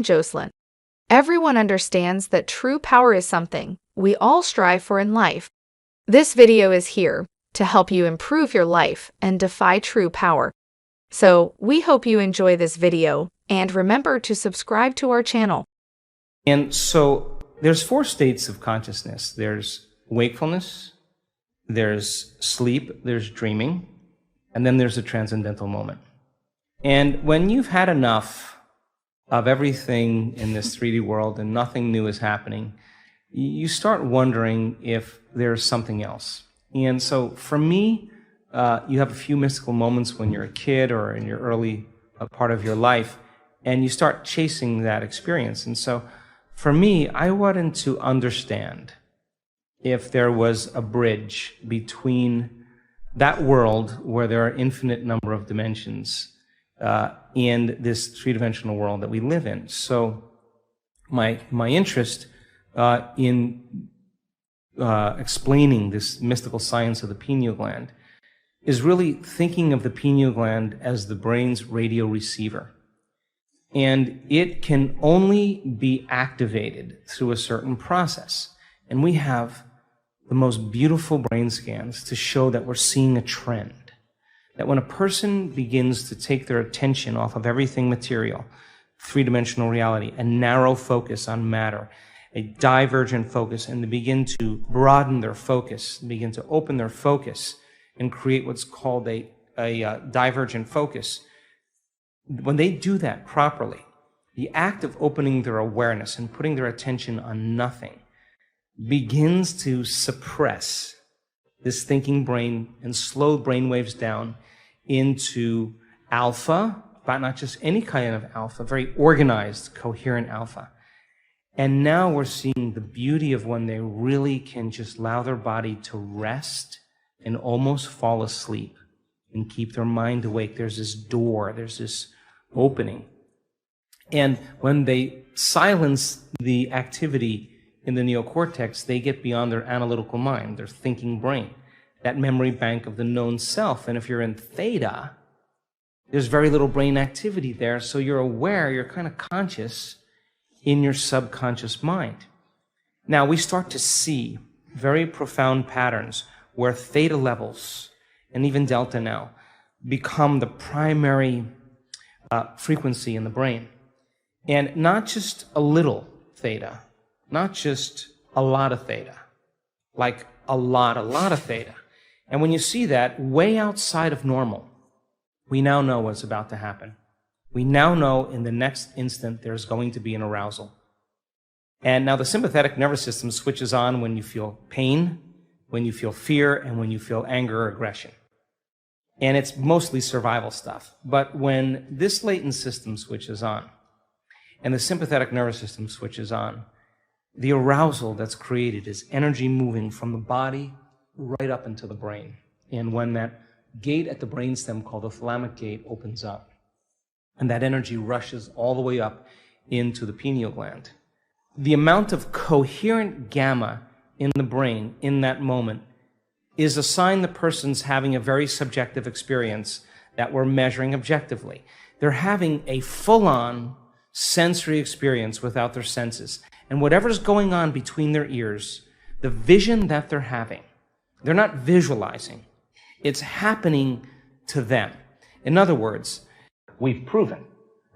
Jocelyn. Everyone understands that true power is something we all strive for in life. This video is here to help you improve your life and defy true power. So, we hope you enjoy this video and remember to subscribe to our channel. And so there's 4 states of consciousness. There's wakefulness, there's sleep, there's dreaming, and then there's a transcendental moment. And when you've had enough of everything in this 3D world and nothing new is happening, you start wondering if there's something else. And so for me, you have a few mystical moments when you're a kid or in your early part of your life, and you start chasing that experience. And so for me, I wanted to understand if there was a bridge between that world where there are infinite number of dimensions and this three-dimensional world that we live in. So my interest in explaining this mystical science of the pineal gland is really thinking of the pineal gland as the brain's radio receiver. And it can only be activated through a certain process. And we have the most beautiful brain scans to show that we're seeing a trend. That when a person begins to take their attention off of everything material, three-dimensional reality, a narrow focus on matter, a divergent focus, and they begin to broaden their focus, begin to open their focus and create what's called a divergent focus. When they do that properly, the act of opening their awareness and putting their attention on nothing begins to suppress this thinking brain and slow brain waves down into alpha, but not just any kind of alpha, very organized, coherent alpha. And now we're seeing the beauty of when they really can just allow their body to rest and almost fall asleep and keep their mind awake. There's this door, there's this opening. And when they silence the activity in the neocortex, they get beyond their analytical mind, their thinking brain, that memory bank of the known self. And if you're in theta, there's very little brain activity there, so you're aware, you're kind of conscious in your subconscious mind. Now, we start to see very profound patterns where theta levels, and even delta now, become the primary frequency in the brain. And not just a little theta, not just a lot of theta, like a lot of theta. And when you see that way outside of normal, we now know what's about to happen. We now know in the next instant there's going to be an arousal. And now the sympathetic nervous system switches on when you feel pain, when you feel fear, and when you feel anger or aggression. And it's mostly survival stuff. But when this latent system switches on, and the sympathetic nervous system switches on, the arousal that's created is energy moving from the body right up into the brain. And when that gate at the brainstem called the thalamic gate opens up, and that energy rushes all the way up into the pineal gland, the amount of coherent gamma in the brain in that moment is a sign the person's having a very subjective experience that we're measuring objectively. They're having a full-on sensory experience without their senses. And whatever's going on between their ears, the vision that they're having, they're not visualizing. It's happening to them. In other words, we've proven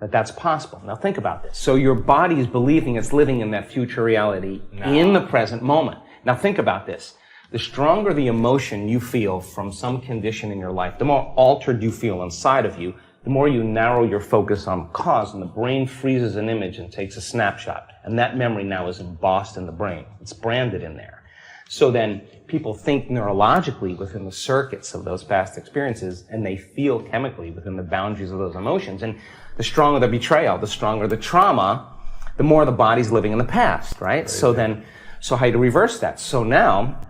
that that's possible. Now think about this. So your body is believing it's living in that future reality in the present moment. Now think about this. The stronger the emotion you feel from some condition in your life, the more altered you feel inside of you, the more you narrow your focus on cause, and the brain freezes an image and takes a snapshot. And that memory now is embossed in the brain. It's branded in there. So then people think neurologically within the circuits of those past experiences, and they feel chemically within the boundaries of those emotions. And the stronger the betrayal, the stronger the trauma, the more the body's living in the past, right? So how do you reverse that? So now,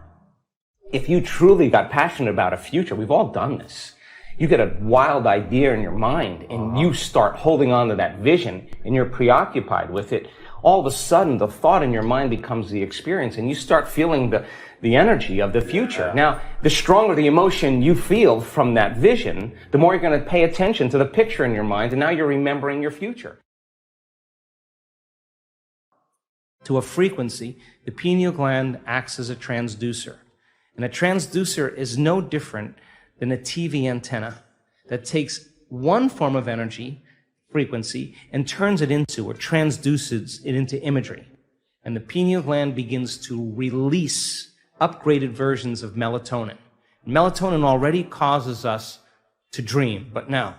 if you truly got passionate about a future, we've all done this. You get a wild idea in your mind, and you start holding on to that vision, and you're preoccupied with it. All of a sudden, the thought in your mind becomes the experience, and you start feeling the energy of the future. Now, the stronger the emotion you feel from that vision, the more you're going to pay attention to the picture in your mind, and now you're remembering your future. to a frequency, the pineal gland acts as a transducer. And a transducer is no different than a TV antenna that takes one form of energy, frequency, and turns it into, or transduces it into imagery. And the pineal gland begins to release upgraded versions of melatonin. Melatonin already causes us to dream, but now,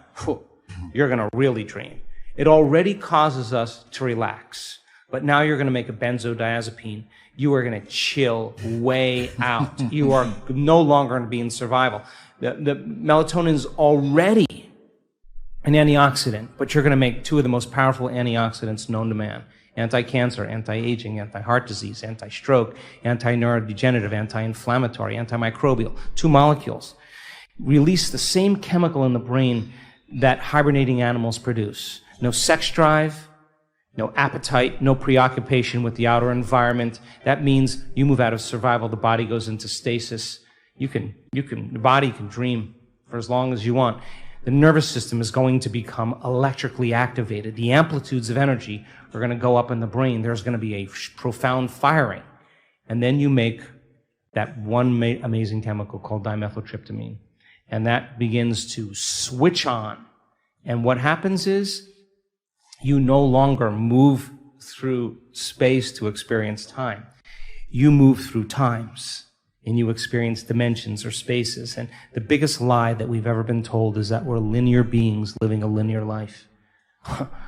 you're going to really dream. It already causes us to relax, but now you're going to make a benzodiazepine. You are going to chill way out. You are no longer going to be in survival. The melatonin is already an antioxidant, but you're going to make two of the most powerful antioxidants known to man. Anti-cancer, anti-aging, anti-heart disease, anti-stroke, anti-neurodegenerative, anti-inflammatory, antimicrobial. 2 molecules release the same chemical in the brain that hibernating animals produce. No sex drive, no appetite, no preoccupation with the outer environment. That means you move out of survival, the body goes into stasis. The body can dream for as long as you want. The nervous system is going to become electrically activated. The amplitudes of energy are going to go up in the brain. There's going to be a profound firing. And then you make that one amazing chemical called dimethyltryptamine. And that begins to switch on. And what happens is you no longer move through space to experience time. You move through times. And you experience dimensions or spaces. And the biggest lie that we've ever been told is that we're linear beings living a linear life.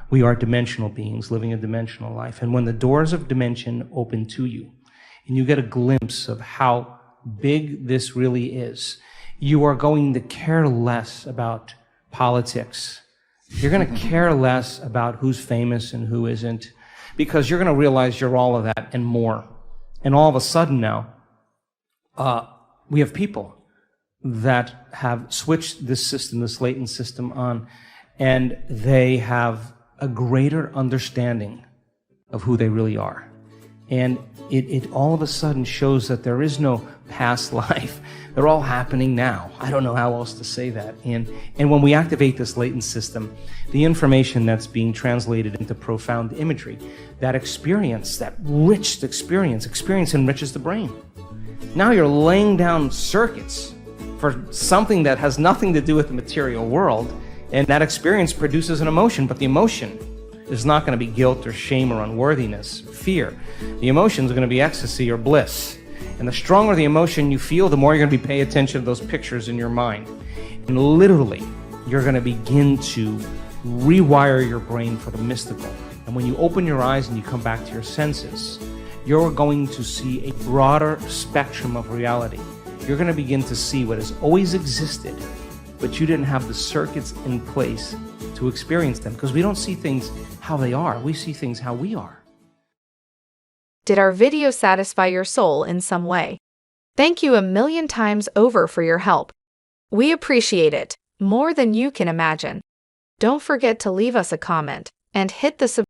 We are dimensional beings living a dimensional life. And when the doors of dimension open to you, and you get a glimpse of how big this really is, you are going to care less about politics. You're going to care less about who's famous and who isn't, because you're going to realize you're all of that and more. And all of a sudden now, we have people that have switched this system, this latent system on, and they have a greater understanding of who they really are. And it all of a sudden shows that there is no past life. They're all happening now. I don't know how else to say that. And when we activate this latent system, the information that's being translated into profound imagery, that experience, that rich experience enriches the brain. Now you're laying down circuits for something that has nothing to do with the material world, and that experience produces an emotion, but the emotion is not going to be guilt or shame or unworthiness, fear. The emotions are going to be ecstasy or bliss. And the stronger the emotion you feel, the more you're going to be paying attention to those pictures in your mind. And literally, you're going to begin to rewire your brain for the mystical. And when you open your eyes and you come back to your senses, you're going to see a broader spectrum of reality. You're going to begin to see what has always existed, but you didn't have the circuits in place to experience them, because we don't see things how they are. We see things how we are. Did our video satisfy your soul in some way? Thank you a million times over for your help. We appreciate it more than you can imagine. Don't forget to leave us a comment and hit the subscribe